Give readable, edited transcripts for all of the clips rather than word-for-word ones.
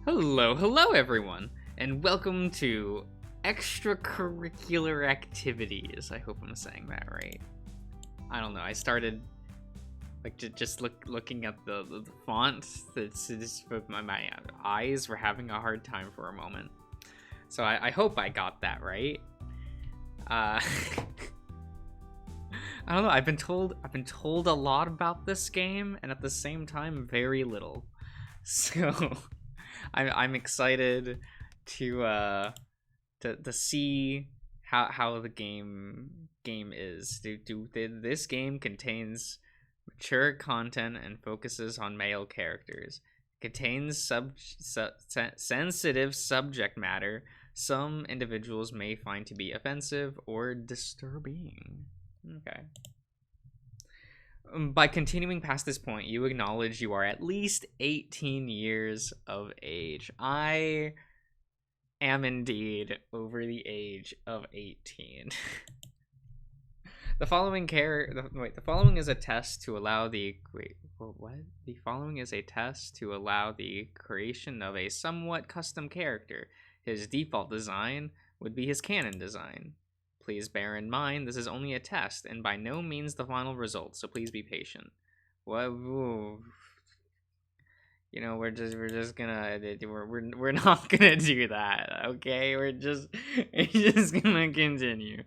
Hello everyone, and welcome to Extracurricular Activities. I hope I'm saying that right. I don't know, I started like looking at the font. My eyes were having a hard time for a moment. So I hope I got that right. I don't know, I've been told a lot about this game, and at the same time, very little. So I'm excited to see how the game is. This game contains mature content and focuses on male characters. Contains sensitive subject matter some individuals may find to be offensive or disturbing. Okay. By continuing past this point, you acknowledge you are at least 18 years of age. I am indeed over the age of 18. The following is a test to allow the The following is a test to allow the creation of a somewhat custom character. His default design would be his canon design. Please bear in mind this is only a test and by no means the final result, so please be patient. What? You know, we're not gonna do that, okay? We're just gonna continue.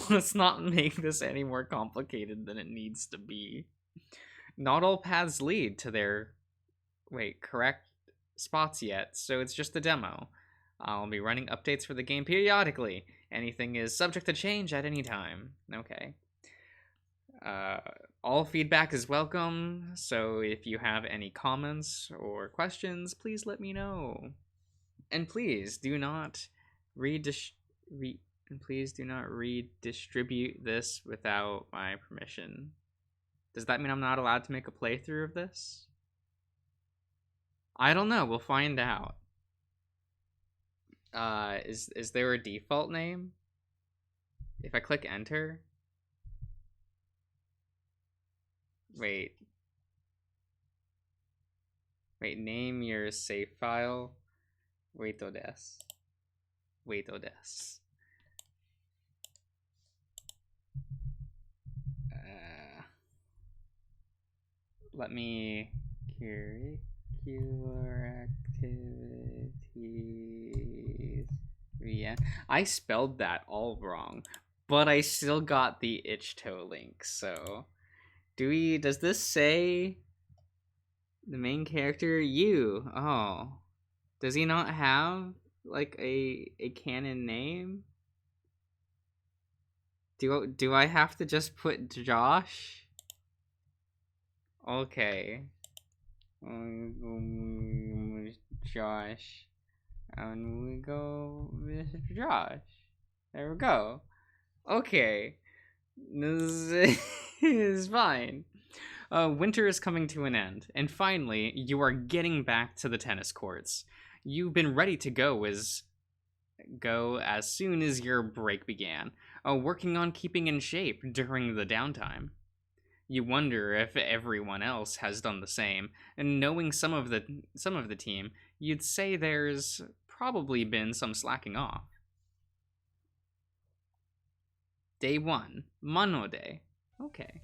Let's not make this any more complicated than it needs to be. Not all paths lead to their correct spots yet, so it's just a demo. I'll be running updates for the game periodically. Anything is subject to change at any time. Okay. All feedback is welcome, so if you have any comments or questions, please let me know. And please do not redistribute this without my permission. Does that mean I'm not allowed to make a playthrough of this? I don't know. We'll find out. Is there a default name? If I click enter. Wait, name your save file. Wait, des. Let me curricular activities. Yeah, I spelled that all wrong, but I still got the itch toe link. So, does this say the main character you? Oh, does he not have like a canon name? Do I have to just put Josh? Okay. Josh. And we go with Josh. There we go. Okay. This is fine. Winter is coming to an end, and finally, you are getting back to the tennis courts. You've been ready to go as soon as your break began, working on keeping in shape during the downtime. You wonder if everyone else has done the same, and knowing some of the team, you'd say there's probably been some slacking off. Day 1, Mano Day. Okay.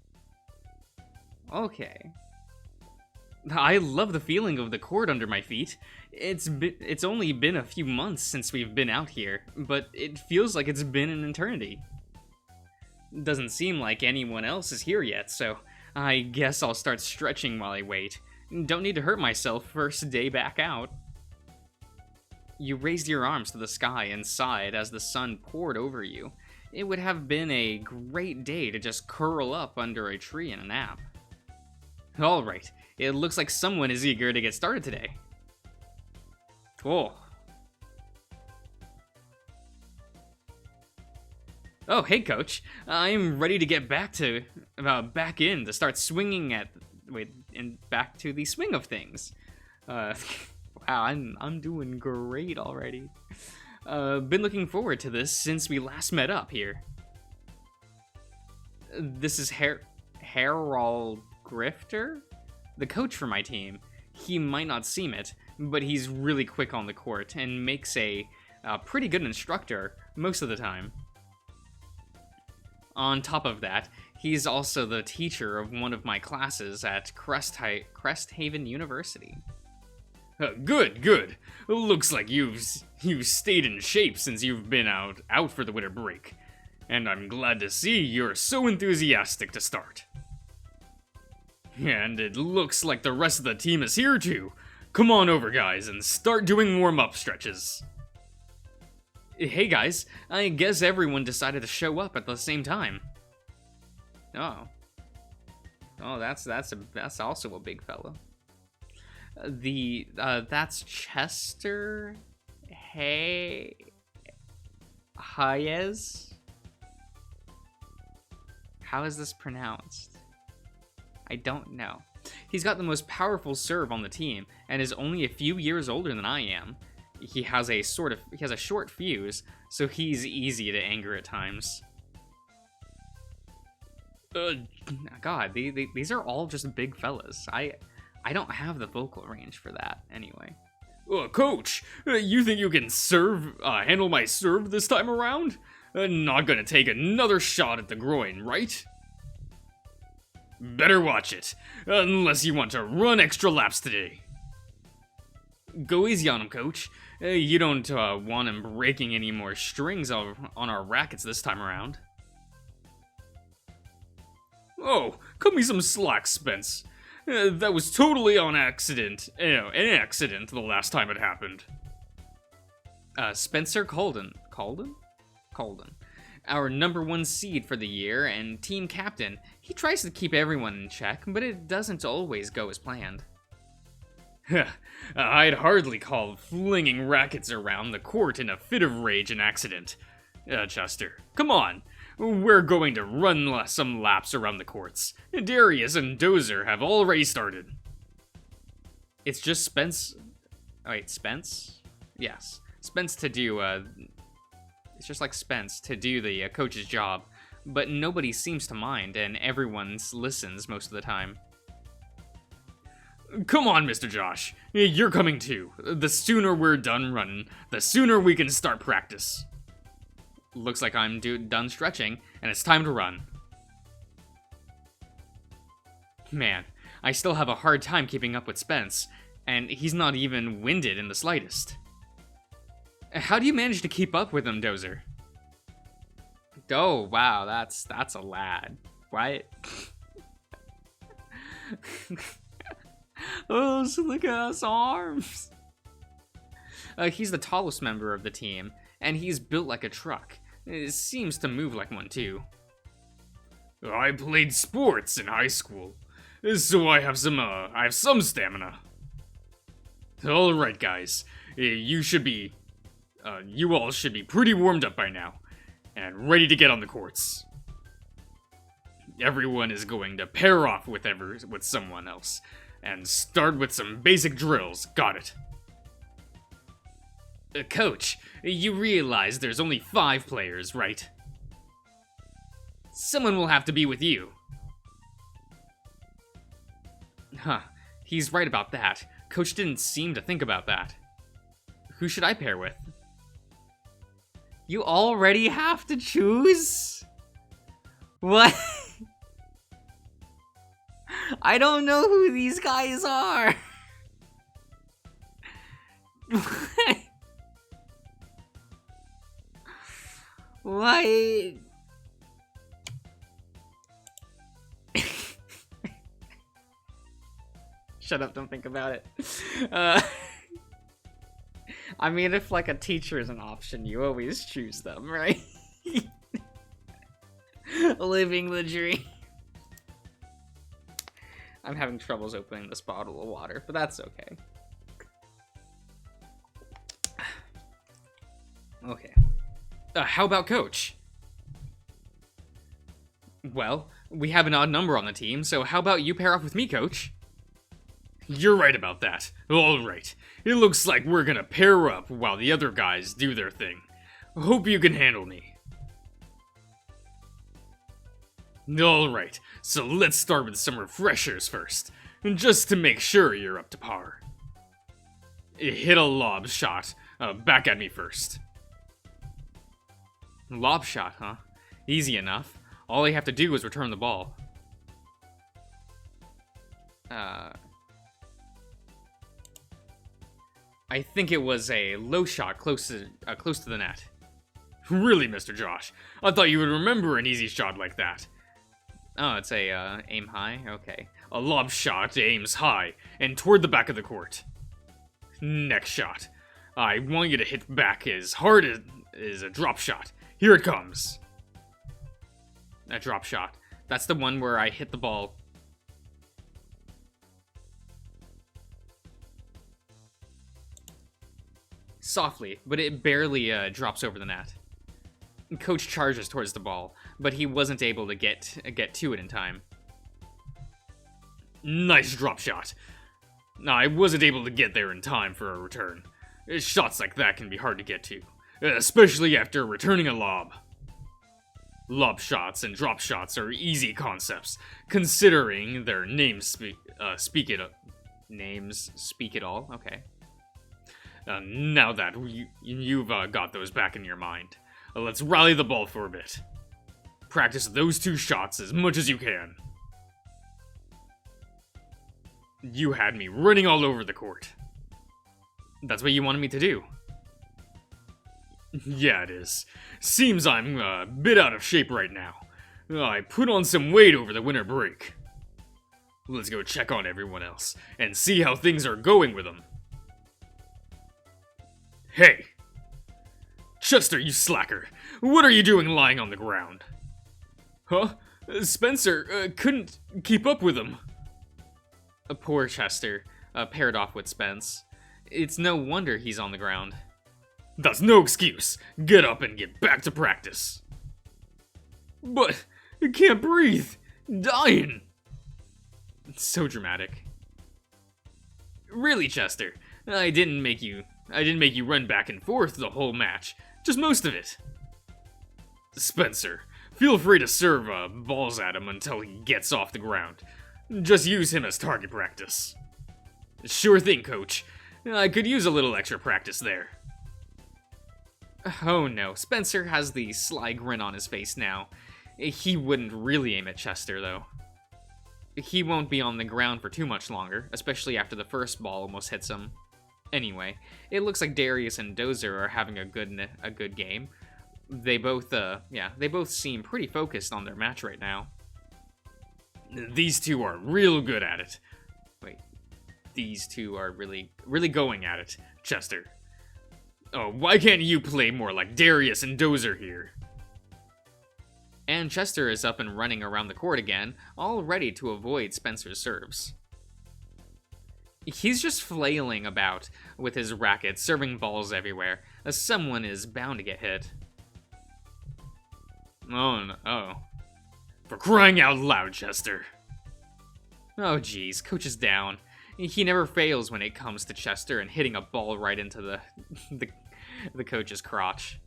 I love the feeling of the court under my feet. It's only been a few months since we've been out here, but it feels like it's been an eternity. Doesn't seem like anyone else is here yet, so I guess I'll start stretching while I wait. Don't need to hurt myself first day back out. You raised your arms to the sky and sighed as the sun poured over you. It would have been a great day to just curl up under a tree and a nap. Alright, it looks like someone is eager to get started today. Cool. Oh, hey coach. I'm ready to get back in to start swinging back to the swing of things. Wow, I'm doing great already. Been looking forward to this since we last met up here. This is Harold Grifter, the coach for my team. He might not seem it, but he's really quick on the court and makes a pretty good instructor most of the time. On top of that, he's also the teacher of one of my classes at Cresthaven University. Good, good. Looks like you've stayed in shape since you've been out for the winter break. And I'm glad to see you're so enthusiastic to start. And it looks like the rest of the team is here too. Come on over, guys, and start doing warm-up stretches. Hey guys, I guess everyone decided to show up at the same time. Oh, that's also a big fella. That's Chester Hayes. How is this pronounced? I don't know. He's got the most powerful serve on the team and is only a few years older than I am. He has a short fuse, so he's easy to anger at times. God, these are all just big fellas. I don't have the vocal range for that anyway. Coach, you think you can handle my serve this time around? Not gonna take another shot at the groin, right? Better watch it, unless you want to run extra laps today. Go easy on him, Coach. You don't want him breaking any more strings on our rackets this time around. Oh, cut me some slack, Spence. That was totally on accident. An accident the last time it happened. Spencer Colden. Colden? Our #1 seed for the year and team captain. He tries to keep everyone in check, but it doesn't always go as planned. I'd hardly call flinging rackets around the court in a fit of rage an accident. Chester, come on. We're going to run some laps around the courts. Darius and Dozer have already started. It's just Spence... Oh, wait, Spence? Yes. Spence to do, It's just like Spence to do the coach's job, but nobody seems to mind, and everyone listens most of the time. Come on, Mr. Josh. You're coming too. The sooner we're done running, the sooner we can start practice. Looks like I'm done stretching, and it's time to run. Man, I still have a hard time keeping up with Spence, and he's not even winded in the slightest. How do you manage to keep up with him, Dozer? Oh, wow, that's a lad. Right? Oh, so look at his arms. He's the tallest member of the team, and he's built like a truck. It seems to move like one, too. I played sports in high school, so I have some stamina. Alright, guys. You all should be pretty warmed up by now, and ready to get on the courts. Everyone is going to pair off with someone else, and start with some basic drills. Got it. Coach, you realize there's only 5 players, right? Someone will have to be with you. Huh, he's right about that. Coach didn't seem to think about that. Who should I pair with? You already have to choose? What? I don't know who these guys are. What? Shut up, don't think about it. I mean, if like a teacher is an option, you always choose them, right? Living the dream. I'm having troubles opening this bottle of water, but that's okay. Okay. How about Coach? Well, we have an odd number on the team, so how about you pair off with me, Coach? You're right about that. Alright. It looks like we're gonna pair up while the other guys do their thing. Hope you can handle me. Alright, so let's start with some refreshers first, just to make sure you're up to par. Hit a lob shot. Back at me first. Lob shot, huh? Easy enough. All I have to do is return the ball. I think it was a low shot close to the net. Really, Mr. Josh? I thought you would remember an easy shot like that. Oh, it's a, aim high? Okay. A lob shot aims high and toward the back of the court. Next shot. I want you to hit back as hard as a drop shot. Here it comes. A drop shot. That's the one where I hit the ball softly, but it barely drops over the net. Coach charges towards the ball, but he wasn't able to get to it in time. Nice drop shot. I wasn't able to get there in time for a return. Shots like that can be hard to get to, especially after returning a lob. Lob shots and drop shots are easy concepts, considering their names speak it all. Okay. Now that you've got those back in your mind, let's rally the ball for a bit. Practice those two shots as much as you can. You had me running all over the court. That's what you wanted me to do. Yeah, it is. Seems I'm a bit out of shape right now. I put on some weight over the winter break. Let's go check on everyone else and see how things are going with them. Hey! Chester, you slacker! What are you doing lying on the ground? Huh? Spencer couldn't keep up with him. Poor Chester, paired off with Spence. It's no wonder he's on the ground. That's no excuse. Get up and get back to practice. But I can't breathe. Dying. It's so dramatic. Really, Chester? I didn't make you run back and forth the whole match. Just most of it. Spencer, feel free to serve balls at him until he gets off the ground. Just use him as target practice. Sure thing, Coach. I could use a little extra practice there. Oh no, Spencer has the sly grin on his face now. He wouldn't really aim at Chester, though. He won't be on the ground for too much longer, especially after the first ball almost hits him. Anyway, it looks like Darius and Dozer are having a good game. They both seem pretty focused on their match right now. These two are real good at it. Wait, these two are really going at it, Chester. Oh, why can't you play more like Darius and Dozer here? And Chester is up and running around the court again, all ready to avoid Spencer's serves. He's just flailing about with his racket, serving balls everywhere, as someone is bound to get hit. Oh no. Oh. For crying out loud, Chester. Oh geez, Coach is down. He never fails when it comes to Chester and hitting a ball right into the coach's crotch.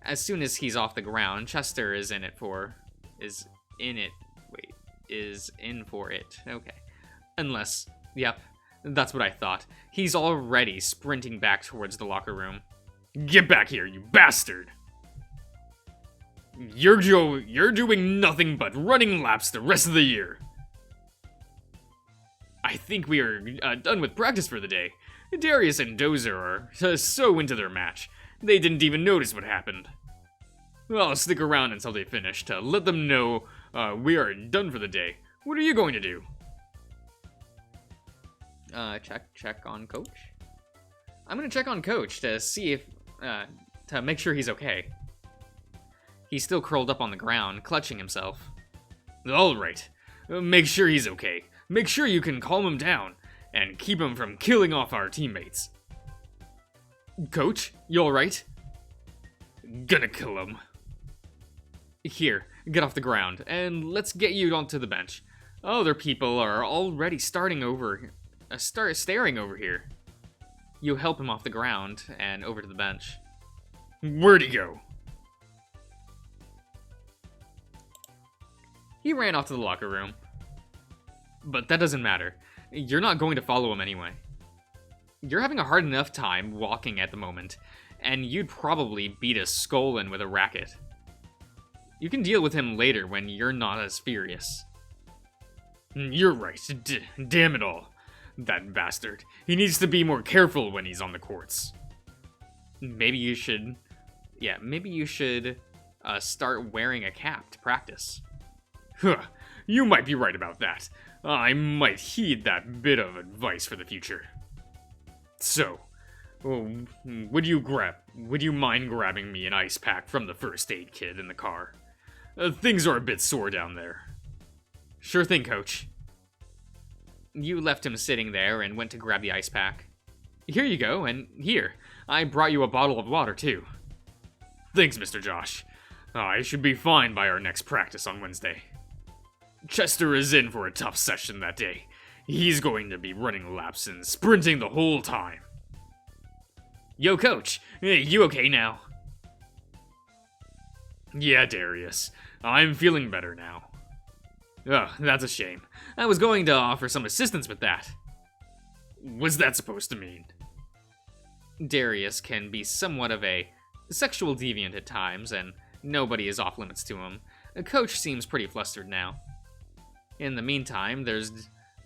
As soon as he's off the ground, Chester is in for it. Okay. Unless, yep, that's what I thought. He's already sprinting back towards the locker room. Get back here, you bastard! You're doing nothing but running laps the rest of the year. I think we are done with practice for the day. Darius and Dozer are so into their match, they didn't even notice what happened. I'll stick around until they finish to let them know we are done for the day. What are you going to do? Check on Coach? I'm gonna check on Coach to see if, to make sure he's okay. He's still curled up on the ground, clutching himself. Alright, make sure he's okay. Make sure you can calm him down, and keep him from killing off our teammates. Coach, you alright? Gonna kill him. Here, get off the ground, and let's get you onto the bench. Other people are already staring over here. You help him off the ground, and over to the bench. Where'd he go? He ran off to the locker room. But that doesn't matter. You're not going to follow him anyway. You're having a hard enough time walking at the moment, and you'd probably beat a skull in with a racket. You can deal with him later when you're not as furious. You're right. Damn it all. That bastard. He needs to be more careful when he's on the courts. Maybe you should... Yeah, maybe you should start wearing a cap to practice. Huh. You might be right about that. I might heed that bit of advice for the future. So, would you mind grabbing me an ice pack from the first aid kit in the car? Things are a bit sore down there. Sure thing, Coach. You left him sitting there and went to grab the ice pack. Here you go, and here, I brought you a bottle of water, too. Thanks, Mr. Josh. I should be fine by our next practice on Wednesday. Chester is in for a tough session that day. He's going to be running laps and sprinting the whole time. Yo, Coach, you okay now? Yeah, Darius. I'm feeling better now. Oh, that's a shame. I was going to offer some assistance with that. What's that supposed to mean? Darius can be somewhat of a sexual deviant at times, and nobody is off limits to him. Coach seems pretty flustered now. In the meantime, there's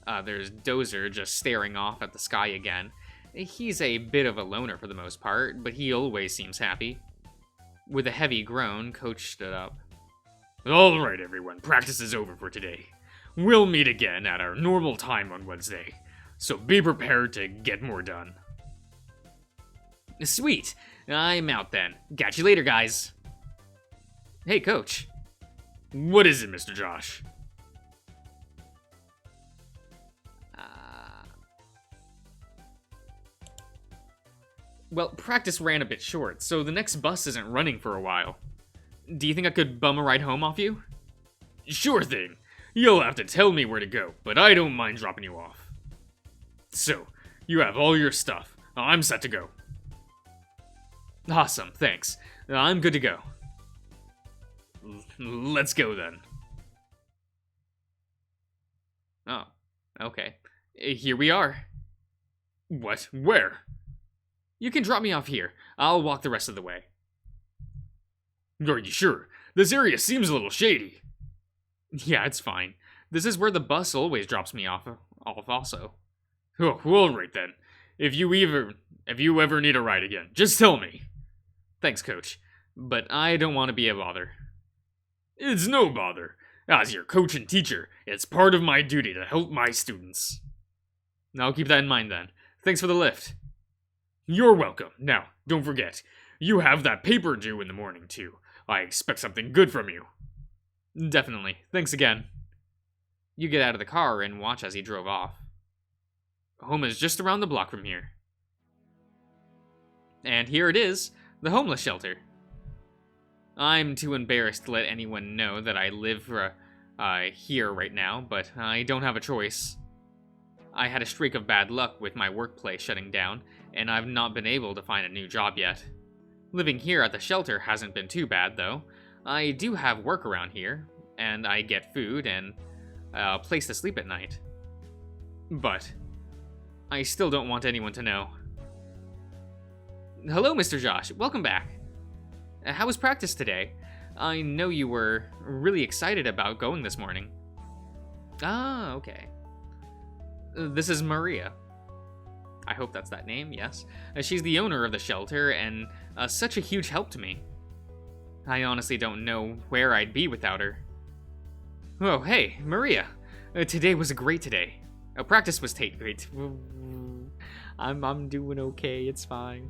Dozer just staring off at the sky again. He's a bit of a loner for the most part, but he always seems happy. With a heavy groan, Coach stood up. All right, everyone, practice is over for today. We'll meet again at our normal time on Wednesday, so be prepared to get more done. Sweet. I'm out then. Catch you later, guys. Hey, Coach. What is it, Mr. Josh? Well, practice ran a bit short, so the next bus isn't running for a while. Do you think I could bum a ride home off you? Sure thing. You'll have to tell me where to go, but I don't mind dropping you off. So, you have all your stuff. I'm set to go. Awesome, thanks. I'm good to go. Let's go then. Oh, okay. Here we are. What? Where? You can drop me off here. I'll walk the rest of the way. Are you sure? This area seems a little shady. Yeah, it's fine. This is where the bus always drops me off also. Oh, alright then. If you ever need a ride again, just tell me. Thanks, Coach. But I don't want to be a bother. It's no bother. As your coach and teacher, it's part of my duty to help my students. I'll keep that in mind then. Thanks for the lift. You're welcome. Now, don't forget, you have that paper due in the morning, too. I expect something good from you. Definitely. Thanks again. You get out of the car and watch as he drove off. Home is just around the block from here. And here it is, the homeless shelter. I'm too embarrassed to let anyone know that I live here right now, but I don't have a choice. I had a streak of bad luck with my workplace shutting down, and I've not been able to find a new job yet. Living here at the shelter hasn't been too bad, though. I do have work around here, and I get food and a place to sleep at night. But I still don't want anyone to know. Hello, Mr. Josh. Welcome back. How was practice today? I know you were really excited about going this morning. Ah, okay. This is Maria. I hope that's that name, yes. She's the owner of the shelter, and such a huge help to me. I honestly don't know where I'd be without her. Oh, hey, Maria. Today was a great day. Practice was great. I'm doing okay, it's fine.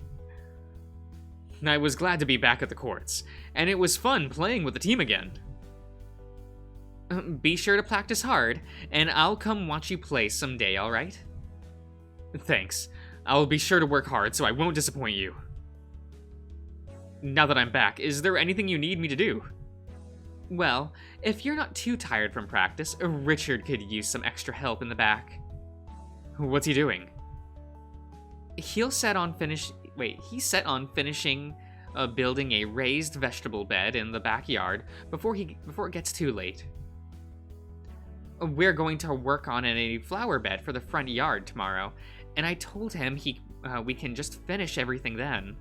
I was glad to be back at the courts, and it was fun playing with the team again. Be sure to practice hard, and I'll come watch you play someday, alright? Thanks. I'll be sure to work hard so I won't disappoint you. Now that I'm back, is there anything you need me to do? Well, if you're not too tired from practice, Richard could use some extra help in the back. What's he doing? He's set on finishing building a raised vegetable bed in the backyard before it gets too late. We're going to work on a flower bed for the front yard tomorrow, and I told him We can just finish everything then.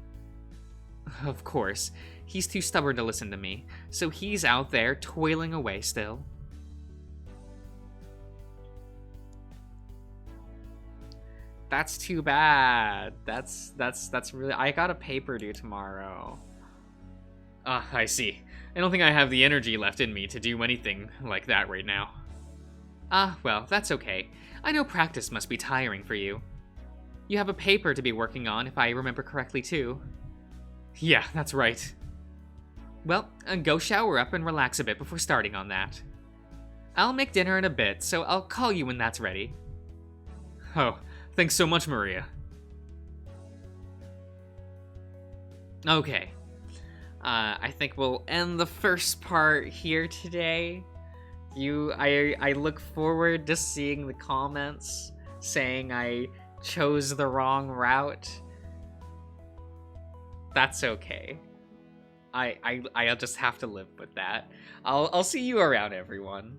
Of course. He's too stubborn to listen to me, so he's out there toiling away still. That's too bad. That's really... I got a paper due tomorrow. Ah, I see. I don't think I have the energy left in me to do anything like that right now. Ah, well, that's okay. I know practice must be tiring for you. You have a paper to be working on, if I remember correctly, too. Yeah, that's right. Well, go shower up and relax a bit before starting on that. I'll make dinner in a bit, so I'll call you when that's ready. Oh, thanks so much, Maria. Okay. I think we'll end the first part here today. I look forward to seeing the comments saying I chose the wrong route. That's okay. I'll just have to live with that. I'll see you around, everyone.